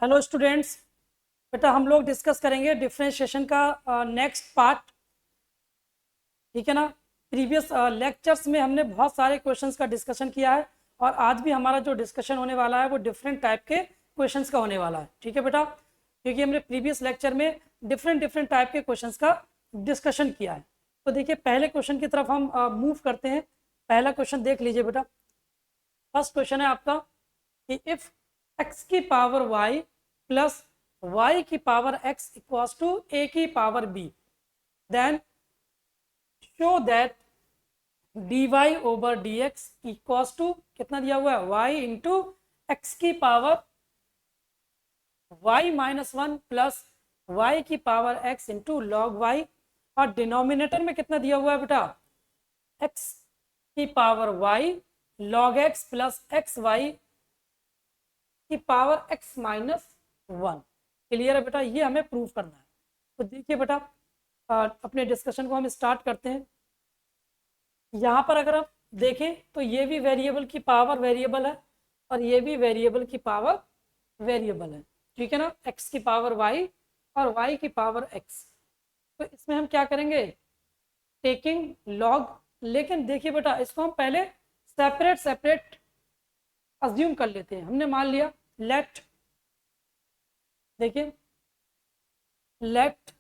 Hello students. बेटा हम लोग डिस्कस करेंगे डिफरेंशिएशन का नेक्स्ट पार्ट। ठीक है ना। प्रीवियस लेक्चर्स में हमने बहुत सारे क्वेश्चंस का डिस्कशन किया है और आज भी हमारा जो डिस्कशन होने वाला है वो डिफरेंट टाइप के क्वेश्चंस का होने वाला है। ठीक है बेटा, क्योंकि हमने प्रीवियस लेक्चर में डिफरेंट डिफरेंट टाइप के क्वेश्चंस का डिस्कशन किया है। तो देखिए पहले क्वेश्चन की तरफ हम मूव करते हैं। पहला क्वेश्चन देख लीजिए बेटा। फर्स्ट क्वेश्चन है आपका कि इफ एक्स की पावर वाई प्लस वाई की power x equals to a की power b, then show that d Y over D x equals to कितना दिया हुआ है वाई इंटू एक्स की power y minus one plus y की power x into log y, और denominator में कितना दिया हुआ है बेटा एक्स की power y log x plus x y की power x minus one. Clear है बेटा, ये हमें प्रूव करना है। तो देखिए बेटा, अपने डिस्कशन को हम स्टार्ट करते हैं। यहाँ पर अगर आप देखें तो ये भी वेरिएबल की पावर वेरिएबल है और ये भी वेरिएबल की पावर वेरिएबल है। ठीक है ना, एक्स की पावर वाई और वाई की पावर एक्स। तो इसमें हम क्या करेंगे, टेकिंग लॉग। लेकिन देखिए बेटा, इसको हम पहले सेपरेट सेपरेट अज्यूम कर लेते हैं। हमने मान लिया लेट, देखिए let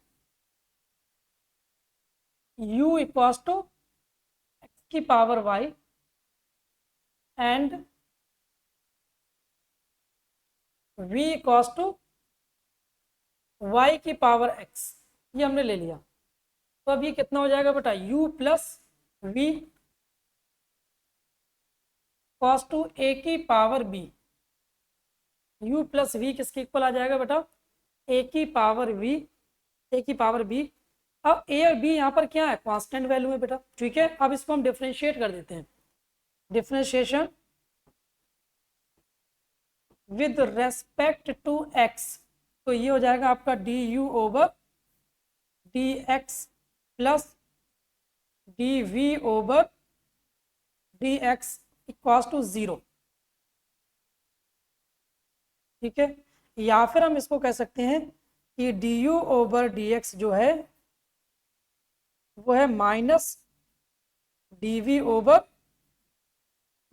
u equals to x की power y and v equals to y की पावर x। ये हमने ले लिया। तो अब ये कितना हो जाएगा बेटा u plus v equals to a की power b। u plus v किसके इक्वल आ जाएगा बेटा a की पावर v, a की पावर b। अब a और b यहाँ पर क्या है, कांस्टेंट वैल्यू है बेटा। ठीक है, अब इसको हम डिफ्रेंशिएट कर देते हैं। Differentiation with respect to x, तो ये हो जाएगा आपका D U over D X plus D V over D x equals to zero. ठीक है, या फिर हम इसको कह सकते हैं कि D U over D X जो है वो है minus D V over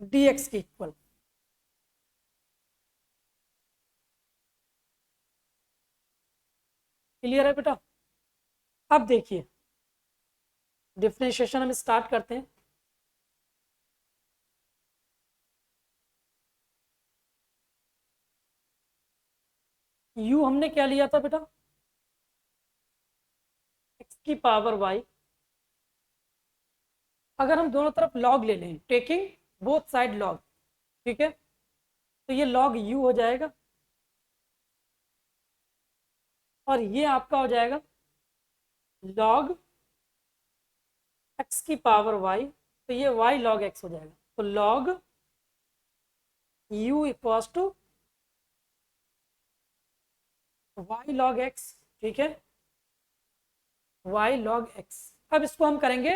D X के इक्वल। क्लियर है बेटा। अब देखिए डिफरेंशिएशन हम स्टार्ट करते हैं। u हमने क्या लिया था बेटा, x की पावर y। अगर हम दोनों तरफ log ले लें, टेकिंग बोथ साइड log, ठीक है, तो ये log u हो जाएगा और ये आपका हो जाएगा log x की पावर y, तो ये y log x हो जाएगा। तो log u equals to y log x। ठीक है, y log x। अब इसको हम करेंगे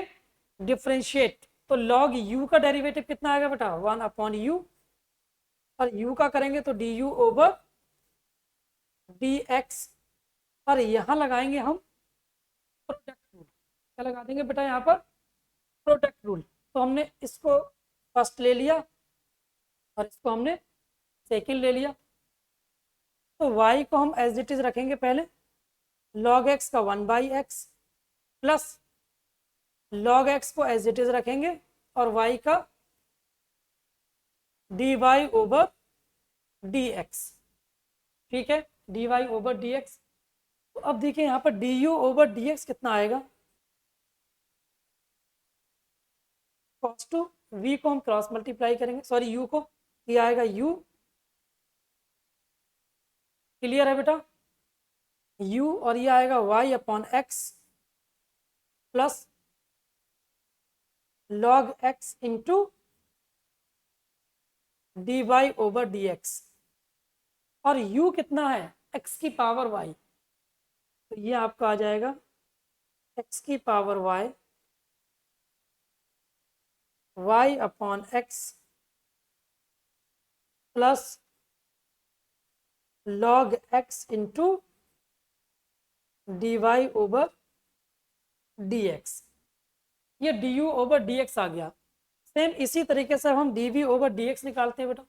डिफ्रेंशिएट, तो log u का डेरिवेटिव कितना आएगा बेटा 1/u, और u का करेंगे तो du ओवर dx, और यहाँ लगाएंगे हम प्रोडक्ट रूल। क्या लगा देंगे बेटा यहाँ पर, प्रोडक्ट रूल। तो हमने इसको फर्स्ट ले लिया और इसको हमने सेकंड ले लिया। तो y को हम एज इट इज रखेंगे पहले, log x का 1/x प्लस log x को एज इट इज रखेंगे और y का dy ओवर dx। ठीक है, dy ओवर dx। तो अब देखिए यहाँ पर du ओवर dx कितना आएगा, cos टू v को हम क्रॉस मल्टीप्लाई करेंगे, सॉरी u को, ये आएगा u। क्लियर है बेटा, u और ये आएगा y upon x plus log x into D Y over D x, और u कितना है x की पावर y, तो ये आपका आ जाएगा x की power y upon x plus log x into dy over dx, ये du ओवर dx आ गया। सेम इसी तरीके से हम dv ओवर dx निकालते हैं बेटा।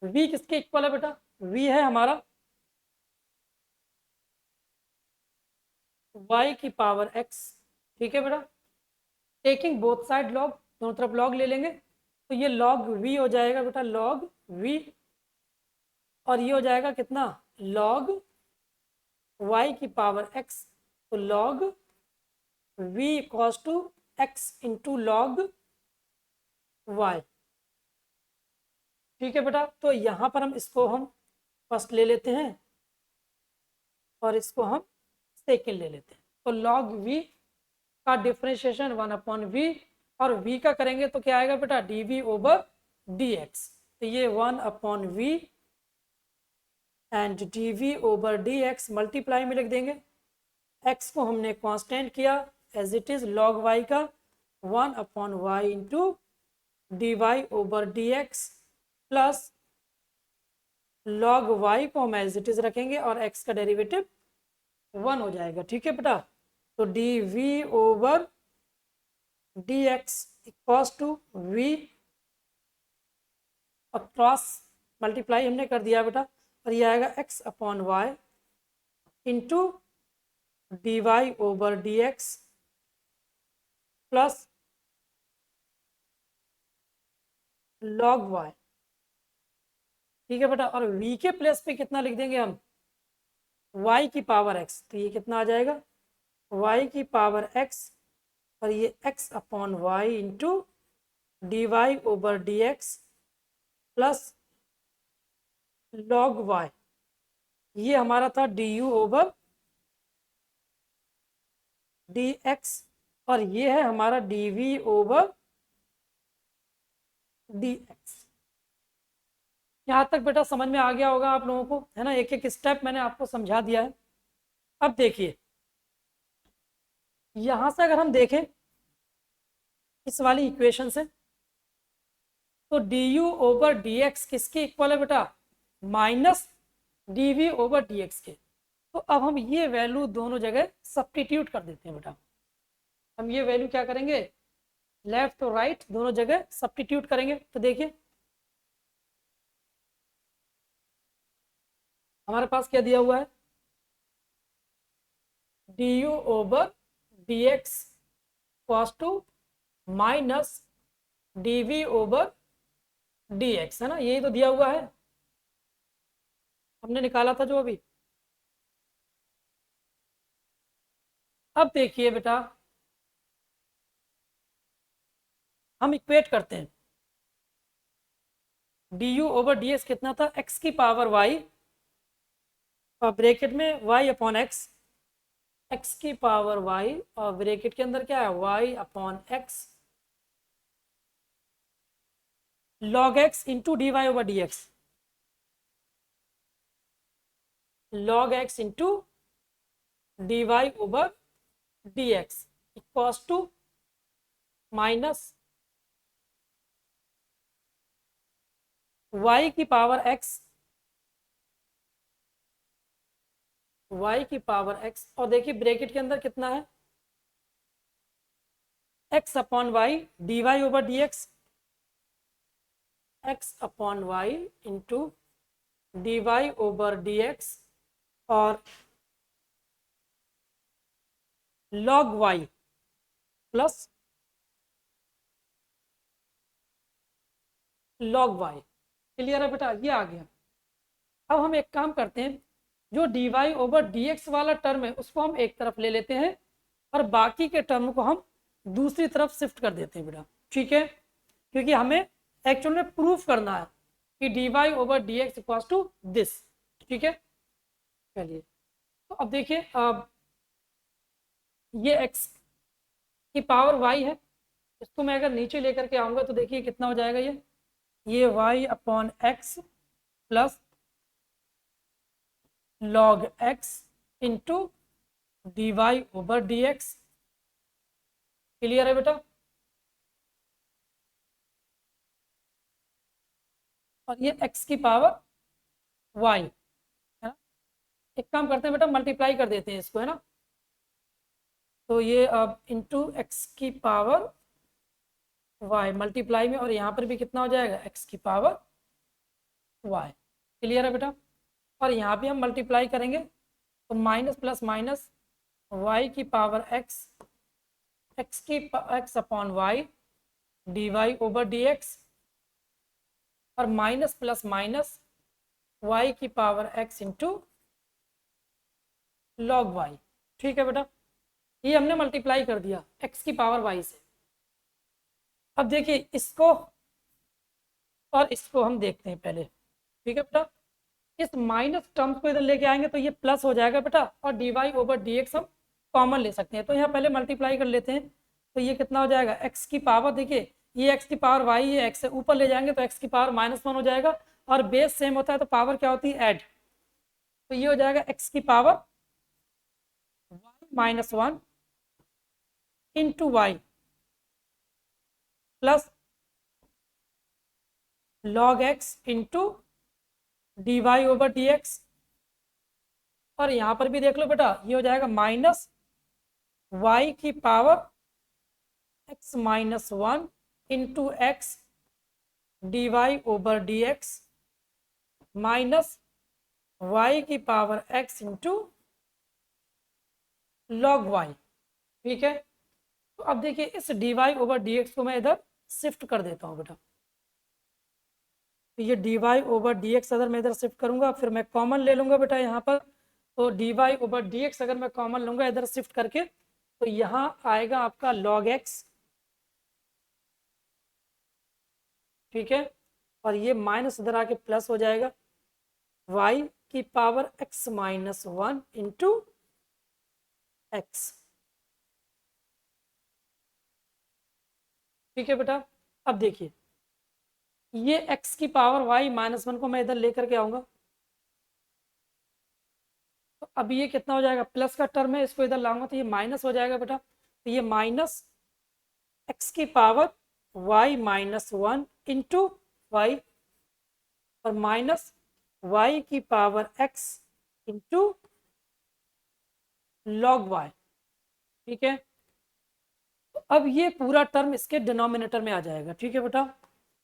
v किसके इक्वल है बेटा? v है हमारा y की पावर x, ठीक है बेटा। टेकिंग बोथ साइड लॉग, दोनों तरफ लॉग ले लेंगे, तो ये लॉग v हो जाएगा बेटा, लॉग v, और ये हो जाएगा कितना, लॉग y की पावर x, तो log v equals to x into log y, ठीक है बेटा। तो यहाँ पर हम इसको हम फर्स्ट ले लेते हैं और इसको हम सेकेंड ले लेते हैं। तो लॉग v का डिफ्रेंशिएशन 1/v, और v का करेंगे तो क्या आएगा बेटा, dv ओवर dx, तो ये 1/v and dv over dx multiply में लिख देंगे। x को हमने कांस्टेंट किया as it is, log y का 1/y into dy over dx plus log y को हम एज इट इज रखेंगे और x का डेरिवेटिव 1 हो जाएगा, ठीक है बेटा। तो dv over dx equals to v, और क्रॉस मल्टीप्लाई हमने कर दिया बेटा, और ये आएगा x/y into dy over dx plus log y, ठीक है बेटा। और v के प्लेस पे कितना लिख देंगे हम, y की पावर x, तो ये कितना आ जाएगा, y की पावर x, और ये x/y into dy over dx plus log y, ये हमारा था du ओवर dx, और ये है हमारा dv ओवर dx। यहाँ तक बेटा समझ में आ गया होगा आप लोगों को, है ना, एक एक स्टेप मैंने आपको समझा दिया है। अब देखिए यहाँ से अगर हम देखें इस वाली इक्वेशन से, तो du ओवर dx किसके इक्वल है बेटा, माइनस dv ओवर dx के। तो अब हम ये वैल्यू दोनों जगह सब्स्टिट्यूट कर देते हैं बेटा। हम ये वैल्यू क्या करेंगे, लेफ्ट और राइट दोनों जगह सब्स्टिट्यूट करेंगे। तो देखिए हमारे पास क्या दिया हुआ है, du over dx equals to minus dv over dx, है ना, यही तो दिया हुआ है, हमने निकाला था जो अभी। अब देखिए बेटा हम इक्वेट करते हैं, du ओवर dx कितना था, x की पावर y, और ब्रैकेट में y अपॉन x, x की पावर y, और ब्रैकेट के अंदर क्या है, y upon x log x into dy over dx, log x into dy over dx equals to minus y की पावर x, y की पावर x, और देखिए ब्रैकेट के अंदर कितना है, x upon Y dy over dx, x upon Y into dy over dx, और log y plus log y। Clear है बेटा, ये आ गया। अब हम एक काम करते हैं, जो dy ओवर dx वाला टर्म है उसको हम एक तरफ ले लेते हैं, और बाकी के टर्म को हम दूसरी तरफ शिफ्ट कर देते हैं बेटा, ठीक है, क्योंकि हमें एक्चुअल में प्रूफ करना है कि dy over dx equals to this, ठीक है। चलिए तो अब देखिए, अब ये x की पावर y है, इसको मैं अगर नीचे लेकर के आऊँगा तो देखिए कितना हो जाएगा, ये y upon x plus log x into dy over dx clear है बेटा? और ये x की पावर y है ना। एक काम करते हैं बेटा, मल्टीप्लाई कर देते हैं इसको, है ना। तो ये अब इंटू एक्स की पावर y मल्टीप्लाई में, और यहाँ पर भी कितना हो जाएगा, x की पावर y। क्लियर है बेटा? और यहाँ भी हम मल्टीप्लाई करेंगे तो माइनस प्लस माइनस y की power x, x upon y dy over dx, और माइनस प्लस माइनस y की power x into log y। ठीक है बेटा, ये हमने मल्टीप्लाई कर दिया x की पावर y से। अब देखिए इसको और इसको हम देखते हैं पहले। ठीक है बेटा, इस माइनस टर्म्स को इधर लेके आएंगे तो ये प्लस हो जाएगा बेटा, और D Y over D X हम कॉमन ले सकते हैं। तो यहाँ पहले मल्टीप्लाई कर लेते हैं, तो ये कितना हो जाएगा, एक्स की पावर, देखिए ये एक्स की पावर वाई, ये एक्स है, ऊपर ले जाएंगे तो एक्स की पावर -1 हो जाएगा, और बेस सेम होता है तो पावर क्या होती है, ऐड। तो ये हो जाएगा एक्स की power -1 into Y plus log x into D Y over D x. और यहाँ पर भी देख लो बेटा, ये हो जाएगा माइनस वाई की power x-1 into x d Y over D x minus y की power x into log y. ठीक है, तो अब देखिए इस d Y over D x को मैं इधर शिफ्ट कर देता हूँ बेटा। तो ये D Y over D X अगर मैं इधर शिफ्ट करूंगा, फिर मैं कॉमन ले लूंगा बेटा यहाँ पर। तो D Y over D X अगर मैं कॉमन लूंगा इधर शिफ्ट करके, तो यहाँ आएगा आपका लॉग एक्स। ठीक है, और ये माइनस इधर आके प्लस हो जाएगा, y की पावर x-1 इंटू एक्स। ठीक है बेटा, अब देखिए ये x की पावर y-1 को मैं इधर लेकर के आऊंगा, तो अब ये कितना हो जाएगा, प्लस का टर्म है, इसको इधर लाऊंगा तो ये माइनस हो जाएगा बेटा। तो ये माइनस x की पावर y-1 इंटू वाई, और माइनस y की power x into log y। ठीक है, तो अब ये पूरा टर्म इसके डिनोमिनेटर में आ जाएगा। ठीक है बेटा,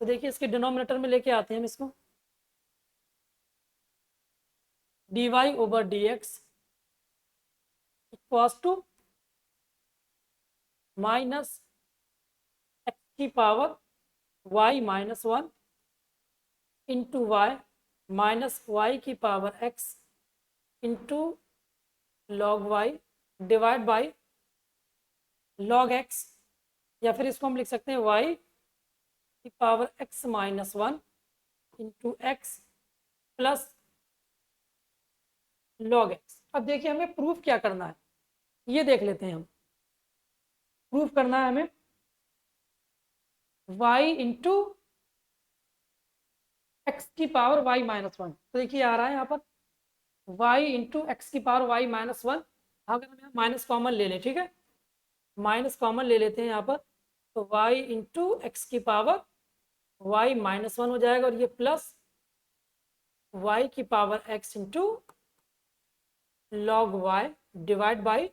तो देखिए इसके डिनोमिनेटर में लेके आते हैं हम इसको, d Y over D x equals to minus x की power y-1 into y minus y की power x into log y divide by log x, या फिर इसको हम लिख सकते हैं y की power x-1 into x plus log x। अब देखिए हमें प्रूफ क्या करना है, ये देख लेते हैं हम। प्रूफ करना है हमें y इंटू एक्स की पावर y-1। तो देखिए आ रहा है यहाँ पर y इंटू एक्स की पावर y-1। अगर हम यहाँ माइनस कॉमन ले लें, ठीक है, माइनस कॉमन ले लेते हैं यहाँ पर, तो y इंटू एक्स की पावर y-1 हो जाएगा, और ये प्लस y की power x into log y divide by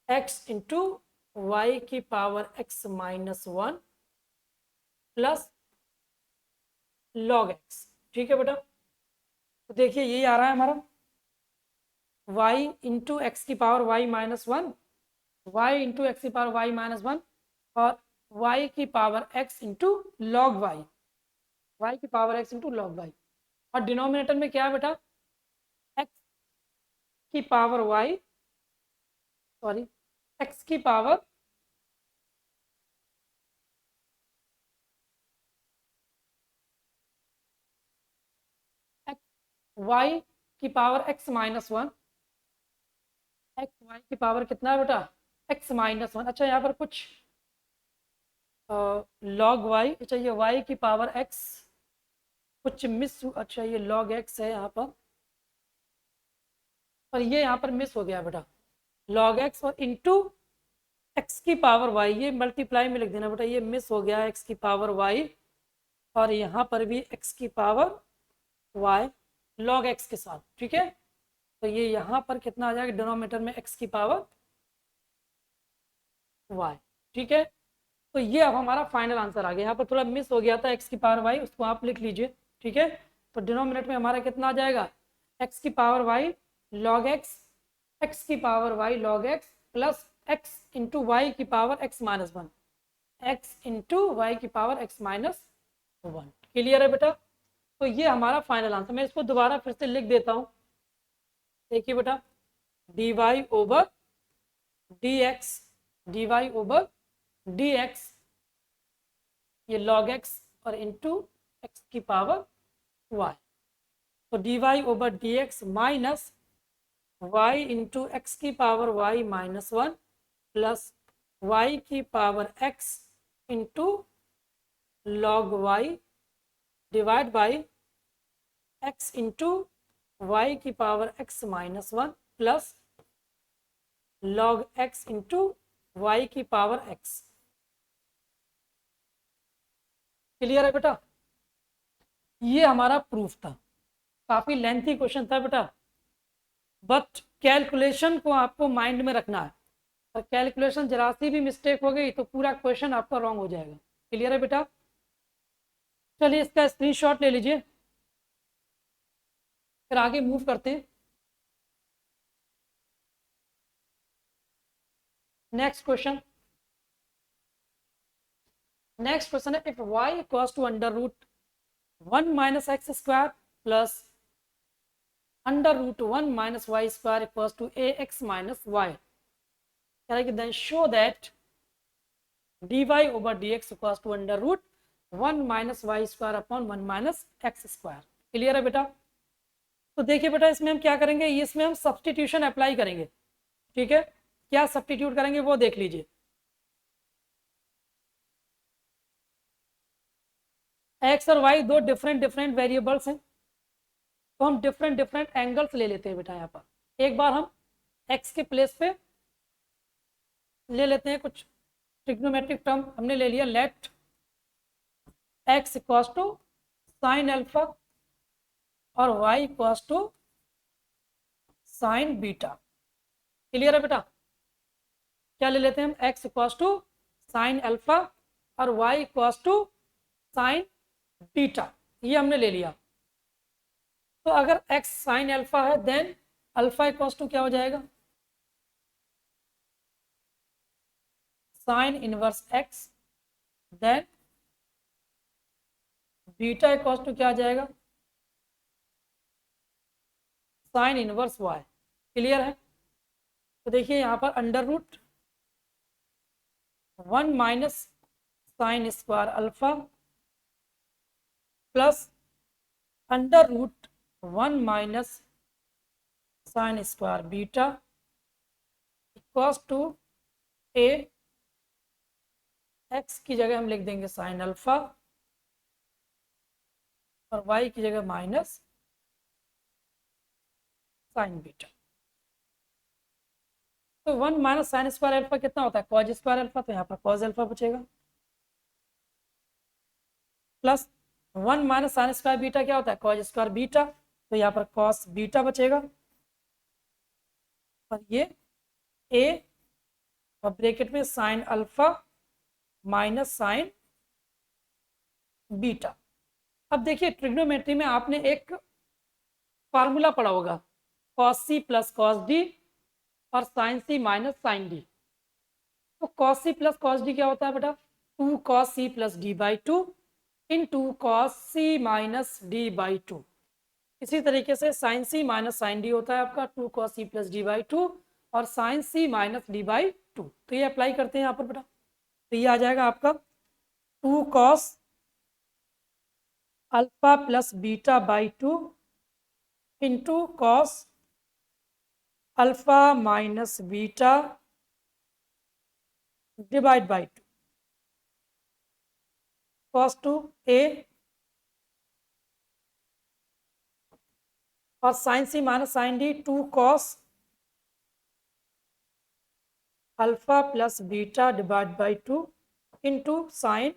x into y की power x-1 plus log x। ठीक है बेटा, तो देखिए ये आ रहा है हमारा y इंटू एक्स की power y-1, y into x की पावर y-1, और y की power x into log y की power x into log y। और डिनोमिनेटर में क्या है बेटा, x की पावर y, सॉरी x की पावर y की पावर x-1, x y की पावर कितना है बेटा, x-1। अच्छा यहाँ पर कुछ लॉग y, अच्छा ये y की पावर x कुछ मिस, अच्छा ये लॉग x है यहाँ पर ये यहाँ पर मिस हो गया बेटा, लॉग x और इंटू एक्स की पावर वाई, ये मल्टीप्लाई में लिख देना बेटा, ये मिस हो गया एक्स की पावर वाई, और यहाँ पर भी एक्स की पावर वाई लॉग एक्स के साथ, ठीक है। तो ये यहाँ पर कितना आ जाएगा, डिनोमिनेटर में एक्स की पावर वाई, ठीक है। तो ये अब हमारा फाइनल आंसर आ गया। यहाँ पर थोड़ा मिस हो गया था एक्स की पावर वाई, उसको आप लिख लीजिए, ठीक है। तो डिनोमिनेटर में हमारा कितना आ जाएगा, एक्स की power y log x, x की power y log x plus x into y की power x minus one, x into y की power x minus one. Clear है बेटा। तो ये हमारा फाइनल आंसर, मैं इसको दोबारा फिर से लिख देता हूँ। देखिए बेटा, d Y over D x, d Y over D x, ये लॉग एक्स और इंटू एक्स की पावर वाई, तो D Y over D x minus y into x की power y minus one plus y की power x into log y divide by x into y की power x minus one plus log x into y की power x. Clear है बेटा। ये हमारा proof था, काफी लेंथी क्वेश्चन था बेटा, बट कैलकुलेशन को आपको माइंड में रखना है, और कैलकुलेशन जरा सी भी मिस्टेक हो गई तो पूरा क्वेश्चन आपका रॉन्ग हो जाएगा। क्लियर है बेटा। चलिए इसका स्क्रीनशॉट ले लीजिए, फिर आगे मूव करते हैं। नेक्स्ट क्वेश्चन, नेक्स्ट क्वेश्चन है, if y equals to under root one minus x square plus under root one minus Y square equals to A X minus Y, कह रहा है कि then show that dy over dx equals to under root one minus Y square upon one minus x square. Clear है बेटा। तो देखिए बेटा, इसमें हम क्या करेंगे, इसमें हम सब्सटीट्यूशन अप्लाई करेंगे, ठीक है। क्या सब्सटीट्यूट करेंगे वो देख लीजिए। एक्स और वाई दो डिफरेंट डिफरेंट वेरिएबल्स हैं, तो हम डिफरेंट डिफरेंट एंगल्स ले लेते हैं बेटा। यहाँ पर एक बार हम एक्स के प्लेस पे ले लेते हैं कुछ ट्रिग्नोमेट्रिक टर्म, हमने ले लिया let x equals to sine alpha और y equals to sine beta. Clear है बेटा। क्या ले लेते हैं हम, x equals to sine alpha और y equals to sine beta, ये हमने ले लिया। तो अगर x साइन अल्फा है देन अल्फा इक्वल्स टू क्या हो जाएगा, sine inverse x, then beta equals to क्या आ जाएगा, साइन इनवर्स y। क्लियर है। तो देखिए यहाँ पर under root one minus sine square alpha plus under root one minus sine square beta equals to A X की जगह हम लिख देंगे साइन अल्फा और वाई की जगह माइनस साइन बीटा। तो one minus sine square alpha कितना होता है, कॉज स्क्वायर अल्फा, तो यहाँ पर कॉज अल्फा बचेगा plus one minus sine square beta क्या होता है, कॉज स्क्वायर बीटा, तो यहाँ पर कॉस बीटा बचेगा और ये ए और ब्रैकेट में sine alpha minus sine beta. अब देखिए ट्रिग्नोमेट्री में आपने एक फार्मूला पढ़ा होगा, cos C plus cos D और साइन सी माइनस साइन डी। तो cos C plus cos D क्या होता है बेटा, two cos C plus D by two into cos C minus D by two. इसी तरीके से साइन सी माइनस साइन डी होता है आपका two cos C plus D by two और sine C minus D by two. तो ये apply करते हैं यहाँ पर बेटा, तो ये आ जाएगा आपका two cos alpha plus beta by two into cos alpha minus beta divide by two cos two a और sine C minus sine d two cos alpha plus beta divide by 2 into sine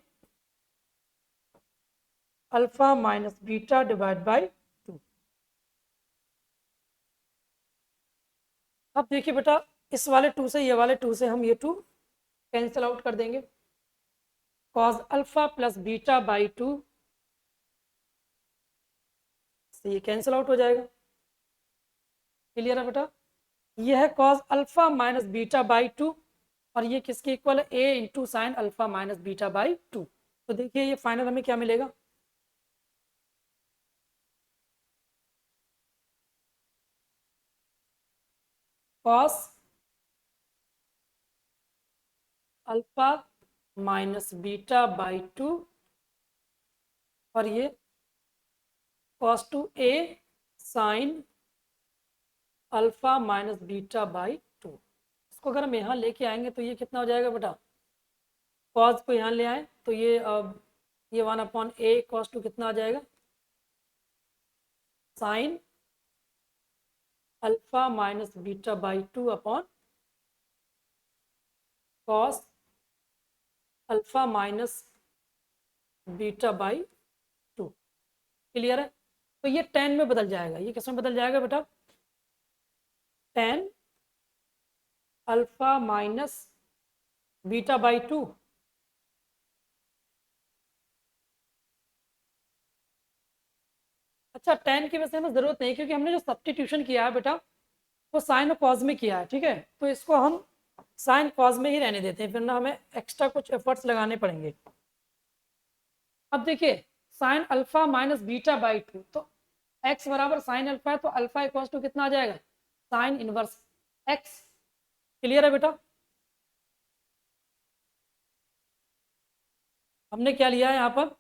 alpha minus beta divide by 2। अब देखिए बेटा, इस वाले 2 से ये वाले 2 से हम ये 2 कैंसिल आउट कर देंगे। Cos alpha plus beta by 2 से ये कैंसिल आउट हो जाएगा। क्लियर है बेटा? ये है cos alpha minus beta by 2 और ये किसके इक्वल है? A into sine alpha minus beta by 2। तो देखिए ये फाइनल हमें क्या मिलेगा? Cos alpha minus beta by 2 और ये cos two a sine alpha minus beta by 2। इसको अगर हम यहाँ लेके आएंगे तो ये कितना हो जाएगा बेटा? कॉस को यहाँ ले आए तो ये 1/a कॉस टू कितना आ जाएगा? Sign alpha minus beta by 2 upon cos alpha minus beta by 2। Clear है? तो ये 10 में बदल जाएगा। ये किस में बदल जाएगा बेटा? 10 अल्फा माइनस बीटा बाई 2। अच्छा, 10 की वैसे हमें ज़रूरत नहीं, क्योंकि हमने जो सब्स्टिट्यूशन किया है बेटा वो साइन और कॉज में किया है। ठीक है, तो इसको हम साइन कॉज में ही रहने देते हैं, फिर ना हमें एक्स्ट्रा कुछ एफर्ट्स लगाने पड़ेंगे। अब देखिए, sign alpha minus beta by 2, तो एक्स बराबर साइन अल्फा है, तो अल्फा इक्वल्स टू कितना आ जाएगा? Sine inverse x. क्लियर है बेटा? हमने क्या लिया है यहाँ पर?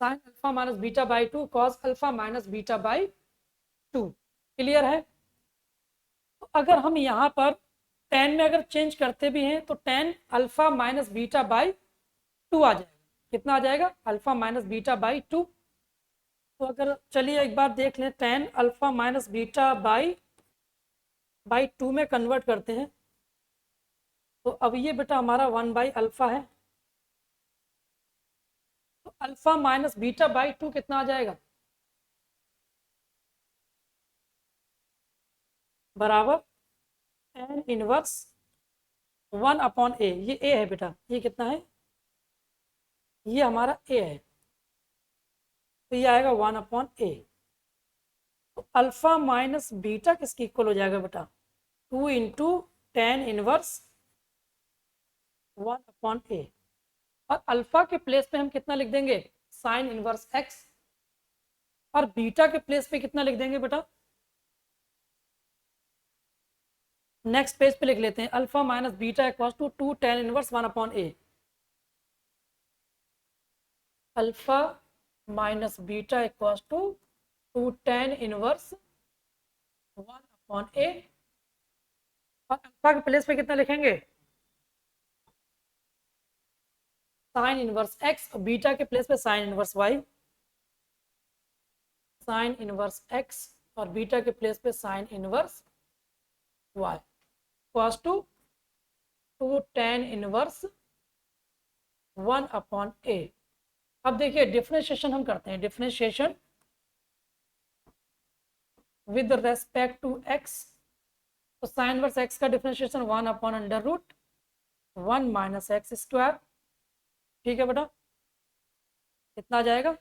Sign alpha minus beta by 2 cos alpha minus beta by 2। Clear है? तो अगर हम यहाँ पर 10 में अगर चेंज करते भी हैं तो 10 अल्फा माइनस बीटा बाई 2 आ जाएगा। कितना आ जाएगा? Alpha minus beta by 2। तो अगर चलिए एक बार देख लें, 10 अल्फा माइनस बीटा बाई 2 में कन्वर्ट करते हैं तो अब ये बेटा हमारा 1 बाई अल्फा है। तो अल्फा माइनस बीटा बाई 2 कितना आ जाएगा? बराबर एन इनवर्स 1/a। ये a है बेटा, ये कितना है? ये हमारा a है, तो ये आएगा 1/a। तो अल्फा माइनस बीटा किसकी इक्वल हो जाएगा बेटा? 2 इंटू 10 इनवर्स 1/a। और अल्फा के प्लेस पे हम कितना लिख देंगे? Sign inverse x। और बीटा के प्लेस पे कितना लिख देंगे बेटा? नेक्स्ट पेज पे लिख लेते हैं, alpha minus beta equals to 2 10 inverse 1/a। Alpha minus beta equals to 2 10 inverse 1/a। और अल्फा के प्लेस पे कितना लिखेंगे? Sine inverse x। और बीटा के प्लेस पे sine inverse y। Sine inverse x और बीटा के प्लेस पे sine inverse y equals to 2 10 inverse 1/a। अब देखिए डिफरेंशिएशन हम करते हैं, differentiation with respect to x। तो साइन इनवर्स x का डिफरेंशिएशन 1/√1 माइनस एक्स स्क्वायर। ठीक है बेटा, कितना आ जाएगा?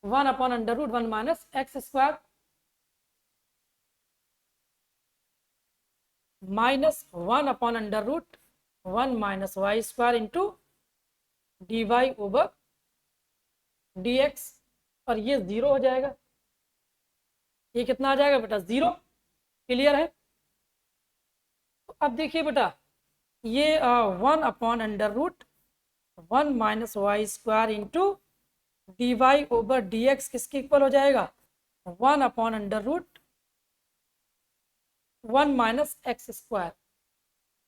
1/√1 minus x square minus 1/√1 minus Y square into D Y over D x. और ये 0 हो जाएगा। ये कितना आ जाएगा बेटा? 0। क्लियर है? तो अब देखिए बेटा, ये 1/√1 minus Y square into D Y over D x किसके इक्वल हो जाएगा? 1/√1 माइनस एक्स स्क्वायर।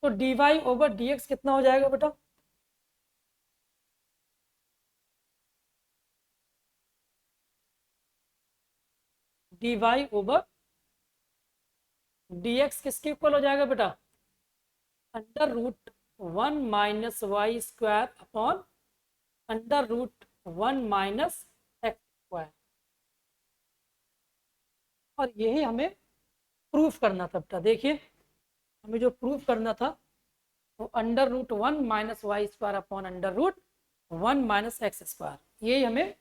तो D Y over D x कितना हो जाएगा बेटा? डी वाई ओवर dx किसके इक्वल हो जाएगा बेटा, under root 1 minus Y square upon under root 1 minus x square. और यही हमें प्रूफ करना था बेटा। देखिए हमें जो प्रूफ करना था वो under root 1 minus Y square upon under root 1 minus x square, यही हमें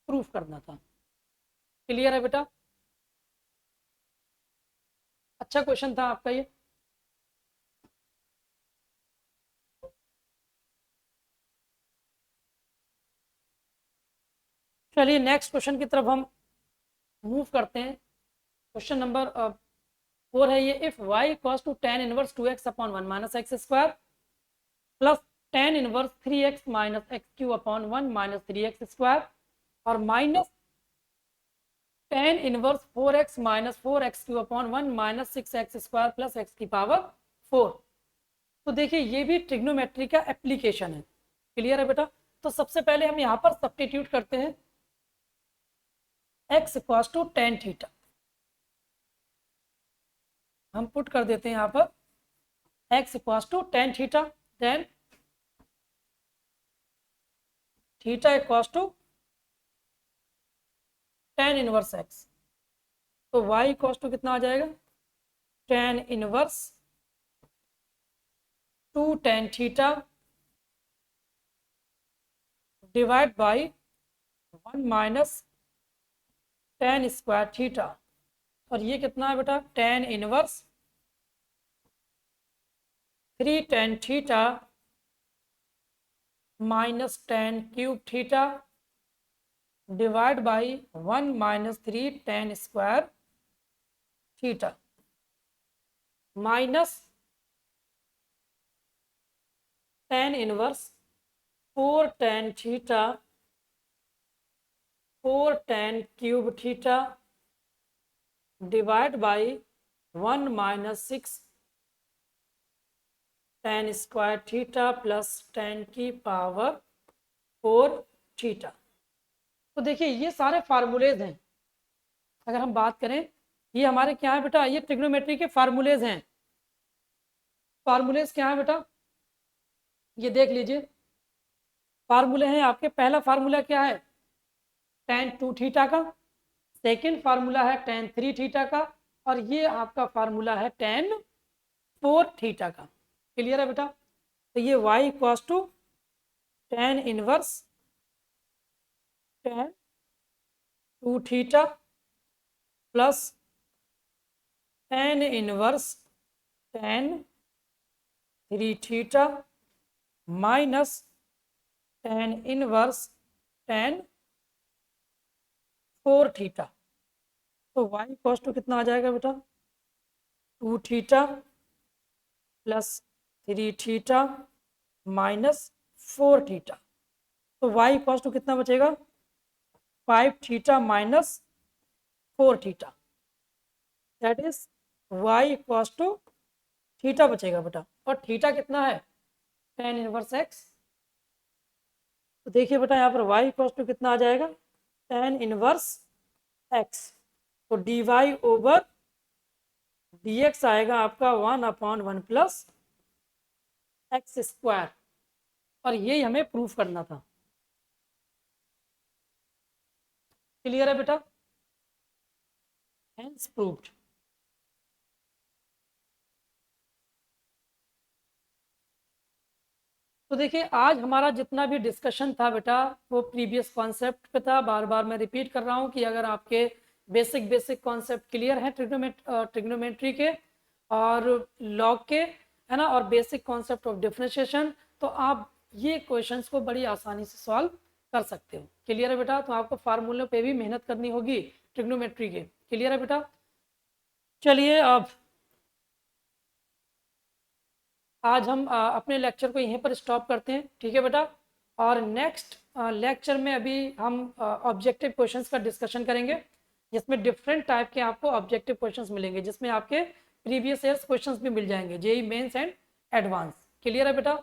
प्रूफ करना था। क्लियर है बेटा? अच्छा क्वेश्चन था आपका ये। चलिए नेक्स्ट क्वेश्चन की तरफ हम मूव करते हैं। क्वेश्चन नंबर 4 है ये, if y equals to tan inverse 2x upon 1 minus x square plus tan inverse 3x minus x cube upon 1 minus 3x square और minus tan inverse 4x minus 4x cube upon 1 minus 6x square plus x की power 4। तो देखिए ये भी trigonometry का application है। Clear है बेटा? तो सबसे पहले हम यहाँ पर सब्स्टिट्यूट करते हैं, x equals to tan theta हम पुट कर देते हैं यहाँ पर x equals to tan theta, then theta equals to tan inverse x। तो y इक्वल्स टू कितना आ जाएगा, tan inverse 2 tan theta divide by 1 minus tan square theta. और ये कितना है बेटा, tan inverse 3 tan theta minus tan cube theta divide by 1 minus 3 tan square theta minus tan inverse 4 tan theta 4 tan cube theta divide by 1 minus 6 tan square theta plus tan की power 4 theta. तो देखिए ये सारे फार्मूलेज हैं। अगर हम बात करें, ये हमारे क्या है बेटा, ये ट्रिग्नोमेट्री के फार्मूलेज हैं। फार्मूलेज क्या है बेटा, ये देख लीजिए। फार्मूले हैं आपके, पहला फार्मूला क्या है, tan 2 थीटा का, सेकेंड फार्मूला है tan 3 थीटा का, और ये आपका फार्मूला है tan 4 थीटा का। क्लियर है बेटा? तो ये y equals to tan inverse tan 2 theta plus tan inverse tan 3 theta minus tan inverse tan 4 theta. तो y इक्वल्स टू कितना आ जाएगा बेटा, 2 theta plus 3 theta minus 4 theta. तो y इक्वल्स टू कितना बचेगा, 5 theta minus 4 theta, that is y equals to theta बचेगा बेटा। और थीटा कितना है, tan इनवर्स x। तो देखिए बेटा यहाँ पर y इक्वल्स टू कितना आ जाएगा, tan इनवर्स x। तो dy ओवर dx आएगा आपका 1/1 प्लस एक्स स्क्वायर। और यही हमें प्रूफ करना था। क्लियर है बेटा? Hence proved. तो देखिए आज हमारा जितना भी डिस्कशन था बेटा वो प्रीवियस कॉन्सेप्ट पे था। बार बार मैं रिपीट कर रहा हूँ कि अगर आपके बेसिक कॉन्सेप्ट क्लियर हैं ट्रिग्नोमेट्री के और लॉग के, है ना, और बेसिक कॉन्सेप्ट ऑफ डिफरेंशिएशन, तो आप ये क्वेश्चंस को बड़ी आसानी से सॉल्व कर सकते हो। क्लियर है बेटा? तो आपको फार्मूले पे भी मेहनत करनी होगी ट्रिग्नोमेट्री के। क्लियर है बेटा? चलिए अब आज हम अपने लेक्चर को यहीं पर स्टॉप करते हैं। ठीक है बेटा? और नेक्स्ट लेक्चर में अभी हम ऑब्जेक्टिव क्वेश्चंस का डिस्कशन करेंगे, जिसमें डिफरेंट टाइप के आपको ऑब्जेक्टिव क्वेश्चंस मिलेंगे, जिसमें आपके प्रीवियस ईयर्स क्वेश्चंस भी मिल जाएंगे, JEE mains and advance. Clear है बेटा?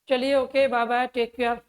चलिए okay, bye bye, take care.